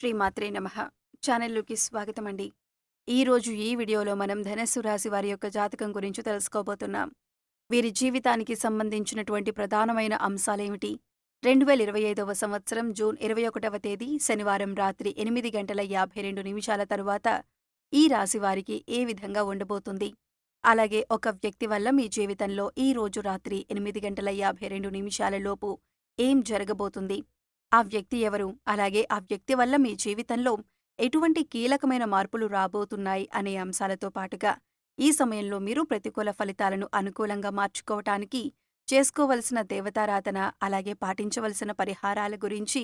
శ్రీమాత్రే నమః. ఛానల్‌లోకి స్వాగతమండి. ఈరోజు ఈ వీడియోలో మనం ధనస్సు రాశి వారి యొక్క జాతకం గురించి తెలుసుకోబోతున్నాం. వీరి జీవితానికి సంబంధించినటువంటి ప్రధానమైన అంశాలేమిటి? 2025వ సంవత్సరం జూన్ 21వ తేదీ శనివారం రాత్రి 8:52 తరువాత ఈ రాశి వారికి ఏ విధంగా ఉండబోతుంది? అలాగే ఒక వ్యక్తి వల్ల మీ జీవితంలో ఈ రోజు రాత్రి 8:52 లోపు ఏం జరగబోతుంది? ఆ వ్యక్తి ఎవరు? అలాగే ఆ వ్యక్తి వల్ల మీ జీవితంలో ఎటువంటి కీలకమైన మార్పులు రాబోతున్నాయి అనే అంశాలతో పాటుగా, ఈ సమయంలో మీరు ప్రతికూల ఫలితాలను అనుకూలంగా మార్చుకోవటానికి చేసుకోవలసిన దేవతారాధన, అలాగే పాటించవలసిన పరిహారాల గురించి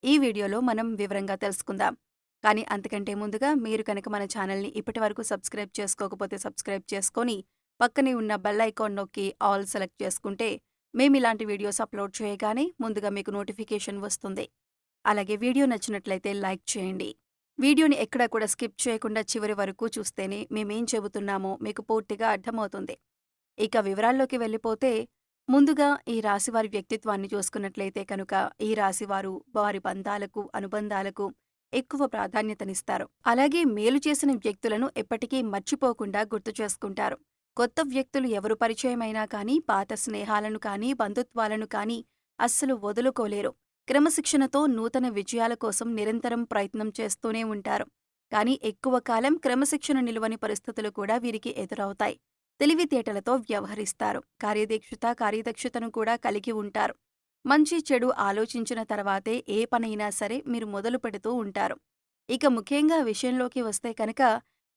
ఈ వీడియోలో మనం వివరంగా తెలుసుకుందాం. కానీ అంతకంటే ముందుగా మీరు కనుక మన ఛానల్‌ని ఇప్పటివరకు సబ్స్క్రైబ్ చేసుకోకపోతే సబ్స్క్రైబ్ చేసుకొని, పక్కనే ఉన్న బెల్ ఐకాన్ నొక్కి ఆల్ సెలెక్ట్ చేసుకుంటే మేమిలాంటి వీడియోస్ అప్లోడ్ చేయగానే ముందుగా మీకు నోటిఫికేషన్ వస్తుంది. అలాగే వీడియో నచ్చినట్లయితే లైక్ చేయండి. వీడియోని ఎక్కడా కూడా స్కిప్ చేయకుండా చివరి వరకు చూస్తేనే మేమేం చెబుతున్నామో మీకు పూర్తిగా అర్థమవుతుంది. ఇక వివరాల్లోకి వెళ్ళిపోతే, ముందుగా ఈ రాశివారి వ్యక్తిత్వాన్ని చూసుకున్నట్లయితే కనుక ఈ రాశివారు వారి బంధాలకు, అనుబంధాలకు ఎక్కువ ప్రాధాన్యతనిస్తారు. అలాగే మేలు చేసిన వ్యక్తులను ఎప్పటికీ మర్చిపోకుండా గుర్తు చేసుకుంటారు. కొత్త వ్యక్తులు ఎవరు పరిచయమైనా కానీ, పాత స్నేహాలను కానీ, బంధుత్వాలను కానీ అస్సలు వదులుకోలేరు. క్రమశిక్షణతో నూతన విజయాల కోసం నిరంతరం ప్రయత్నం చేస్తూనే ఉంటారు. కానీ ఎక్కువ కాలం క్రమశిక్షణ నిలువని పరిస్థితులు కూడా వీరికి ఎదురవుతాయి. తెలివితేటలతో వ్యవహరిస్తారు. కార్యదక్షతను కూడా కలిగి ఉంటారు. మంచి చెడు ఆలోచించిన తర్వాతే ఏ పనైనా సరే మీరు మొదలు పెడుతూ ఉంటారు. ఇక ముఖ్యంగా విషయంలోకి వస్తే కనుక,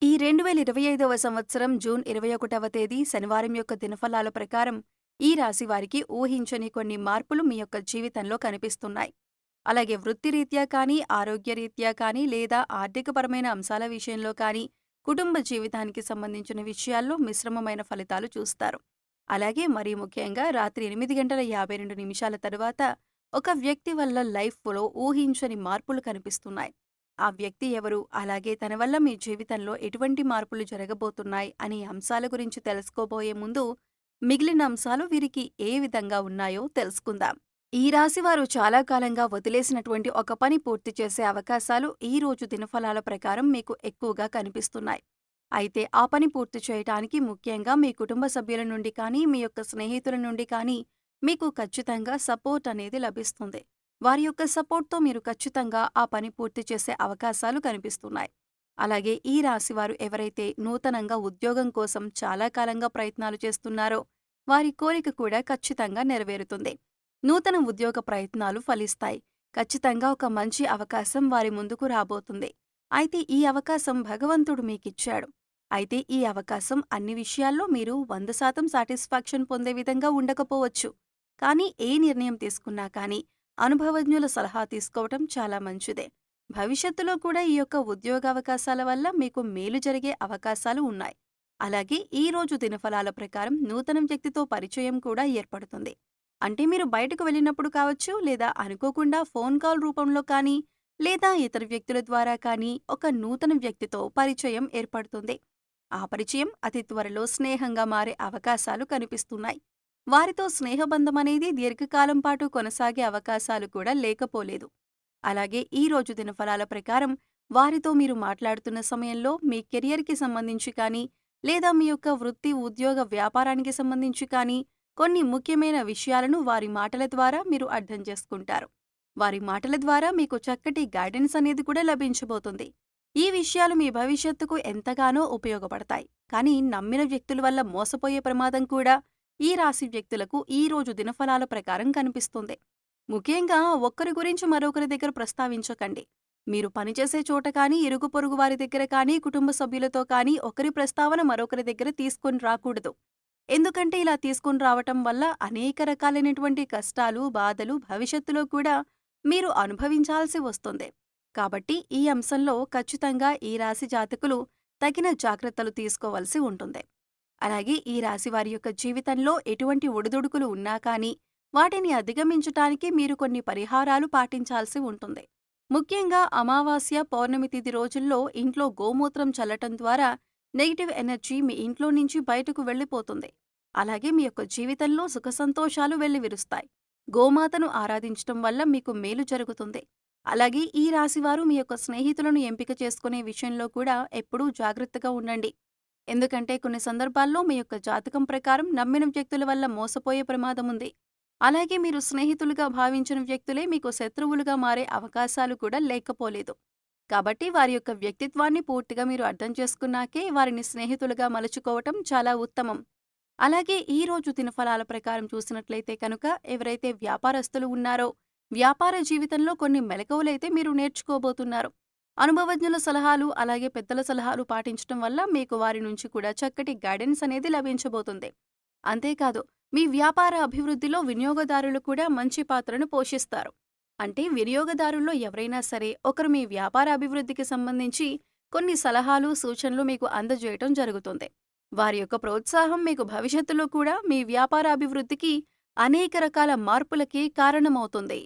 ఈ 2025వ సంవత్సరం జూన్ 21వ తేదీ శనివారం యొక్క దినఫలాల ప్రకారం ఈ రాశి వారికి ఊహించని కొన్ని మార్పులు మీ యొక్క జీవితంలో కనిపిస్తున్నాయి. అలాగే వృత్తిరీత్యా కానీ, ఆరోగ్యరీత్యా కానీ, లేదా ఆర్థికపరమైన అంశాల విషయంలో కానీ, కుటుంబ జీవితానికి సంబంధించిన విషయాల్లో మిశ్రమమైన ఫలితాలు చూస్తారు. అలాగే మరీ ముఖ్యంగా రాత్రి 8:52 తరువాత ఒక వ్యక్తి వల్ల లైఫ్‌లో ఊహించని మార్పులు కనిపిస్తున్నాయి. ఆ వ్యక్తి ఎవరు? అలాగే తన వల్ల మీ జీవితంలో ఎటువంటి మార్పులు జరగబోతున్నాయి అనే అంశాల గురించి తెలుసుకోబోయే ముందు, మిగిలిన అంశాలు వీరికి ఏ విధంగా ఉన్నాయో తెలుసుకుందాం. ఈ రాశివారు చాలా కాలంగా వదిలేసినటువంటి ఒక పని పూర్తి చేసే అవకాశాలు ఈ రోజు దినఫలాల ప్రకారం మీకు ఎక్కువగా కనిపిస్తున్నాయి. అయితే ఆ పని పూర్తి చేయటానికి ముఖ్యంగా మీ కుటుంబ సభ్యుల నుండి కానీ, మీ యొక్క స్నేహితుల నుండి కానీ మీకు ఖచ్చితంగా సపోర్ట్ అనేది లభిస్తుంది. వారి యొక్క సపోర్ట్‌తో మీరు ఖచ్చితంగా ఆ పని పూర్తి చేసే అవకాశాలు కనిపిస్తున్నాయి. అలాగే ఈ రాశివారు ఎవరైతే నూతనంగా ఉద్యోగం కోసం చాలా కాలంగా ప్రయత్నాలు చేస్తున్నారో, వారి కోరిక కూడా ఖచ్చితంగా నెరవేరుతుంది. నూతన ఉద్యోగ ప్రయత్నాలు ఫలిస్తాయి. ఖచ్చితంగా ఒక మంచి అవకాశం వారి ముందుకు రాబోతుంది. అయితే ఈ అవకాశం భగవంతుడు మీకిచ్చాడు. అయితే ఈ అవకాశం అన్ని విషయాల్లో మీరు 100% సాటిస్ఫాక్షన్ పొందే విధంగా ఉండకపోవచ్చు. కానీ ఏ నిర్ణయం తీసుకున్నా కానీ, అనుభవజ్ఞుల సలహా తీసుకోవటం చాలా మంచిదే. భవిష్యత్తులో కూడా ఈ యొక్క ఉద్యోగావకాశాల వల్ల మీకు మేలు జరిగే అవకాశాలు ఉన్నాయి. అలాగే ఈ రోజు దినఫలాల ప్రకారం నూతన వ్యక్తితో పరిచయం కూడా ఏర్పడుతుంది. అంటే మీరు బయటకు వెళ్ళినప్పుడు కావచ్చు, లేదా అనుకోకుండా ఫోన్ కాల్ రూపంలో కానీ, లేదా ఇతర వ్యక్తుల ద్వారా కానీ ఒక నూతన వ్యక్తితో పరిచయం ఏర్పడుతుంది. ఆ పరిచయం అతి త్వరలో స్నేహంగా మారే అవకాశాలు కనిపిస్తున్నాయి. వారితో స్నేహబంధం అనేది దీర్ఘకాలం పాటు కొనసాగే అవకాశాలు కూడా లేకపోలేదు. అలాగే ఈ రోజు దినఫలాల ప్రకారం వారితో మీరు మాట్లాడుతున్న సమయంలో మీ కెరియర్‌కి సంబంధించి కానీ, లేదా మీ యొక్క వృత్తి, ఉద్యోగ, వ్యాపారానికి సంబంధించి కానీ కొన్ని ముఖ్యమైన విషయాలను వారి మాటల ద్వారా మీరు అర్థం చేసుకుంటారు. వారి మాటల ద్వారా మీకు చక్కటి గైడెన్స్ అనేది కూడా లభించబోతుంది. ఈ విషయాలు మీ భవిష్యత్తుకు ఎంతగానో ఉపయోగపడతాయి. కానీ నమ్మిన వ్యక్తుల వల్ల మోసపోయే ప్రమాదం కూడా ఈ రాశి వ్యక్తులకు ఈ రోజు దినఫలాల ప్రకారం కనిపిస్తుంది. ముఖ్యంగా ఒక్కరి గురించి మరొకరి దగ్గర ప్రస్తావించకండి. మీరు పనిచేసే చోట కానీ, ఇరుగు పొరుగు వారి దగ్గర కానీ, కుటుంబ సభ్యులతో కానీ ఒకరి ప్రస్తావన మరొకరి దగ్గర తీసుకొని రాకూడదు. ఎందుకంటే ఇలా తీసుకొని రావటం వల్ల అనేక రకాలైనటువంటి కష్టాలు, బాధలు భవిష్యత్తులో కూడా మీరు అనుభవించాల్సి వస్తుంది. కాబట్టి ఈ అంశంలో ఖచ్చితంగా ఈ రాశి జాతకులు తగిన జాగ్రత్తలు తీసుకోవలసి ఉంటుంది. అలాగే ఈ రాశి వారి యొక్క జీవితంలో ఎటువంటి ఒడిదుడుకులు ఉన్నా కానీ, వాటిని అధిగమించటానికి మీరు కొన్ని పరిహారాలు పాటించాల్సి ఉంటుంది. ముఖ్యంగా అమావాస్య, పౌర్ణమి తిథి రోజుల్లో ఇంట్లో గోమూత్రం చల్లటం ద్వారా నెగెటివ్ ఎనర్జీ మీ ఇంట్లో నుంచి బయటకు వెళ్ళిపోతుంది. అలాగే మీ యొక్క జీవితంలో సుఖ సంతోషాలు వెల్లివిరుస్తాయి. గోమాతను ఆరాధించటం వల్ల మీకు మేలు జరుగుతుంది. అలాగే ఈ రాశివారు మీ యొక్క స్నేహితులను ఎంపిక చేసుకునే విషయంలో కూడా ఎప్పుడూ జాగ్రత్తగా ఉండండి. ఎందుకంటే కొన్ని సందర్భాల్లో మీ యొక్క జాతకం ప్రకారం నమ్మిన వ్యక్తుల వల్ల మోసపోయే ప్రమాదం ఉంది. అలాగే మీరు స్నేహితులుగా భావించిన వ్యక్తులే మీకు శత్రువులుగా మారే అవకాశాలు కూడా లేకపోలేదు. కాబట్టి వారి యొక్క వ్యక్తిత్వాన్ని పూర్తిగా మీరు అర్థం చేసుకున్నాకే వారిని స్నేహితులుగా మలుచుకోవటం చాలా ఉత్తమం. అలాగే ఈ రోజు దినఫలాల ప్రకారం చూసినట్లయితే కనుక ఎవరైతే వ్యాపారస్తులు ఉన్నారో వ్యాపార జీవితంలో కొన్ని మెలకువలైతే మీరు నేర్చుకోబోతున్నారు. అనుభవజ్ఞుల సలహాలు అలాగే పెద్దల సలహాలు పాటించడం వల్ల మీకు వారి నుంచి కూడా చక్కటి గైడెన్స్ అనేది లభించబోతుంది. అంతేకాదు మీ వ్యాపార అభివృద్ధిలో వినియోగదారులు కూడా మంచి పాత్రను పోషిస్తారు. అంటే వినియోగదారుల్లో ఎవరైనా సరే ఒకరు మీ వ్యాపార అభివృద్ధికి సంబంధించి కొన్ని సలహాలు, సూచనలు మీకు అందజేయటం జరుగుతుంది. వారి యొక్క ప్రోత్సాహం మీకు భవిష్యత్తులో కూడా మీ వ్యాపార అభివృద్ధికి అనేక రకాల మార్పులకి కారణమవుతుంది.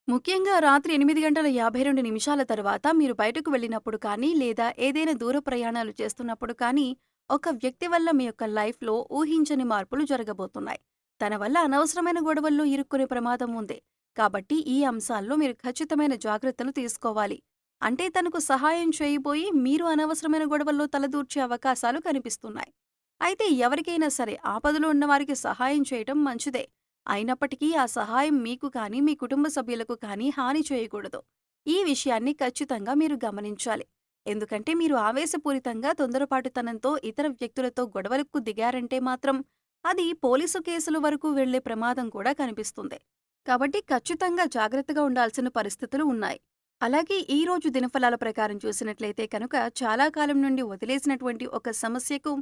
ముఖ్యంగా రాత్రి 8:52 తర్వాత మీరు బయటకు వెళ్ళినప్పుడు కానీ, లేదా ఏదైనా దూర ప్రయాణాలు చేస్తున్నప్పుడు కానీ, ఒక వ్యక్తి వల్ల మీ యొక్క లైఫ్‌లో ఊహించని మార్పులు జరగబోతున్నాయి. తన వల్ల అనవసరమైన గొడవల్లో ఇరుక్కునే ప్రమాదం ఉంది. కాబట్టి ఈ అంశాల్లో మీరు ఖచ్చితమైన జాగ్రత్తలు తీసుకోవాలి. అంటే తనకు సహాయం చేయబోయి మీరు అనవసరమైన గొడవల్లో తలదూర్చే అవకాశాలు కనిపిస్తున్నాయి. అయితే ఎవరికైనా సరే ఆపదలో ఉన్నవారికి సహాయం చేయటం మంచిదే. అయినప్పటికీ ఆ సహాయం మీకు కానీ, మీ కుటుంబ సభ్యులకు కానీ హాని చేయకూడదు. ఈ విషయాన్ని ఖచ్చితంగా మీరు గమనించాలి. ఎందుకంటే మీరు ఆవేశపూరితంగా, తొందరపాటుతనంతో ఇతర వ్యక్తులతో గొడవలకు దిగారంటే మాత్రం అది పోలీసు కేసుల వరకు వెళ్లే ప్రమాదం కూడా కనిపిస్తుంది. కాబట్టి ఖచ్చితంగా జాగ్రత్తగా ఉండాల్సిన పరిస్థితులు ఉన్నాయి. అలాగే ఈ రోజు దినఫలాల ప్రకారం చూసినట్లయితే కనుక చాలా కాలం నుండి వదిలేసినటువంటి ఒక సమస్యకు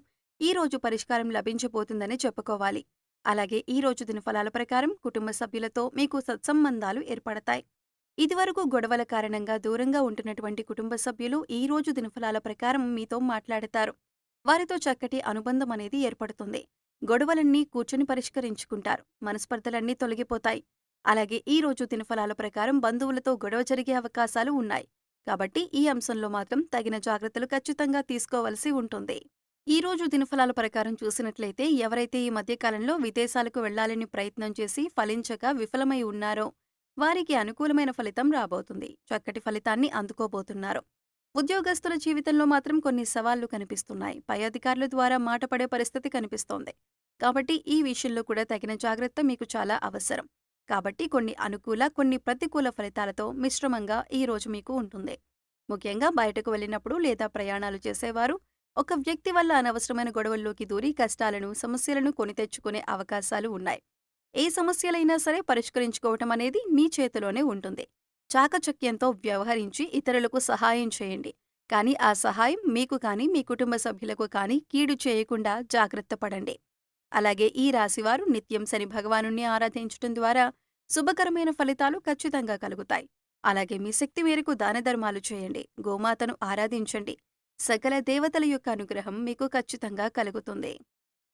ఈ రోజు పరిష్కారం లభించబోతుందని చెప్పుకోవాలి. అలాగే ఈ రోజు దినఫలాల ప్రకారం కుటుంబ సభ్యులతో మీకు సత్సంబంధాలు ఏర్పడతాయి. ఇదివరకు గొడవల కారణంగా దూరంగా ఉంటున్నటువంటి కుటుంబ సభ్యులు ఈ రోజు దినఫలాల ప్రకారం మీతో మాట్లాడతారు. వారితో చక్కటి అనుబంధం అనేది ఏర్పడుతుంది. గొడవలన్నీ కూర్చుని పరిష్కరించుకుంటారు. మనస్పర్ధలన్నీ తొలగిపోతాయి. అలాగే ఈ రోజు దినఫలాల ప్రకారం బంధువులతో గొడవ జరిగే అవకాశాలు ఉన్నాయి. కాబట్టి ఈ అంశంలో మాత్రం తగిన జాగ్రత్తలు ఖచ్చితంగా తీసుకోవలసి ఉంటుంది. ఈ రోజు దినఫలాల ప్రకారం చూసినట్లయితే ఎవరైతే ఈ మధ్యకాలంలో విదేశాలకు వెళ్లాలని ప్రయత్నం చేసి ఫలించక విఫలమై ఉన్నారో వారికి అనుకూలమైన ఫలితం రాబోతుంది. చక్కటి ఫలితాన్ని అందుకోబోతున్నారు. ఉద్యోగస్తుల జీవితంలో మాత్రం కొన్ని సవాళ్లు కనిపిస్తున్నాయి. పై అధికారుల ద్వారా మాట పడే పరిస్థితి కనిపిస్తోంది. కాబట్టి ఈ విషయంలో కూడా తగిన జాగ్రత్త మీకు చాలా అవసరం. కాబట్టి కొన్ని అనుకూల, కొన్ని ప్రతికూల ఫలితాలతో మిశ్రమంగా ఈ రోజు మీకు ఉంటుంది. ముఖ్యంగా బయటకు వెళ్ళినప్పుడు లేదా ప్రయాణాలు చేసేవారు ఒక వ్యక్తి వల్ల అనవసరమైన గొడవల్లోకి దూరి కష్టాలను, సమస్యలను కొని తెచ్చుకునే అవకాశాలు ఉన్నాయి. ఏ సమస్యలైనా సరే పరిష్కరించుకోవటం అనేది మీ చేతిలోనే ఉంటుంది. చాకచక్యంతో వ్యవహరించి ఇతరులకు సహాయం చేయండి. కానీ ఆ సహాయం మీకు కానీ, మీ కుటుంబ సభ్యులకు కానీ కీడు చేయకుండా జాగ్రత్త పడండి. అలాగే ఈ రాశివారు నిత్యం శని భగవానుణ్ణి ఆరాధించటం ద్వారా శుభకరమైన ఫలితాలు ఖచ్చితంగా కలుగుతాయి. అలాగే మీ శక్తి మేరకు దానధర్మాలు చేయండి. గోమాతను ఆరాధించండి. సకల దేవతల యొక్క అనుగ్రహం మీకు ఖచ్చితంగా కలుగుతుంది.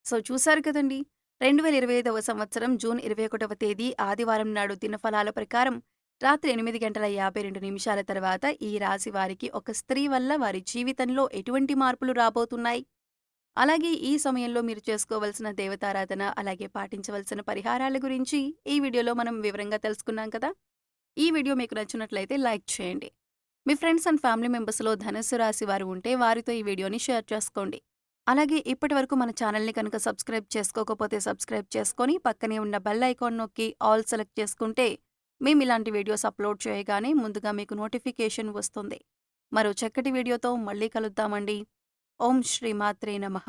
సో చూశారు కదండి, 2025వ సంవత్సరం జూన్ 21వ తేదీ ఆదివారం నాడు దినఫలాల ప్రకారం రాత్రి 8:52 తర్వాత ఈ రాశి వారికి ఒక స్త్రీ వల్ల వారి జీవితంలో ఎటువంటి మార్పులు రాబోతున్నాయి, అలాగే ఈ సమయంలో మీరు చేసుకోవలసిన దేవతారాధన, అలాగే పాటించవలసిన పరిహారాల గురించి ఈ వీడియోలో మనం వివరంగా తెలుసుకున్నాం కదా. ఈ వీడియో మీకు నచ్చినట్లయితే లైక్ చేయండి. మీ ఫ్రెండ్స్ అండ్ ఫ్యామిలీ మెంబర్స్లో ధనుస్సు రాశి వారు ఉంటే వారితో ఈ వీడియోని షేర్ చేసుకోండి. అలాగే ఇప్పటి వరకు మన ఛానల్ని కనుక సబ్స్క్రైబ్ చేసుకోకపోతే సబ్స్క్రైబ్ చేసుకొని పక్కనే ఉన్న బెల్ ఐకాన్ నొక్కి ఆల్ సెలెక్ట్ చేసుకుంటే మేము ఇలాంటి వీడియోస్ అప్లోడ్ చేయగానే ముందుగా మీకు నోటిఫికేషన్ వస్తుంది. మరో చక్కటి వీడియోతో మళ్ళీ కలుద్దామండి. ఓం శ్రీ మాత్రే నమః.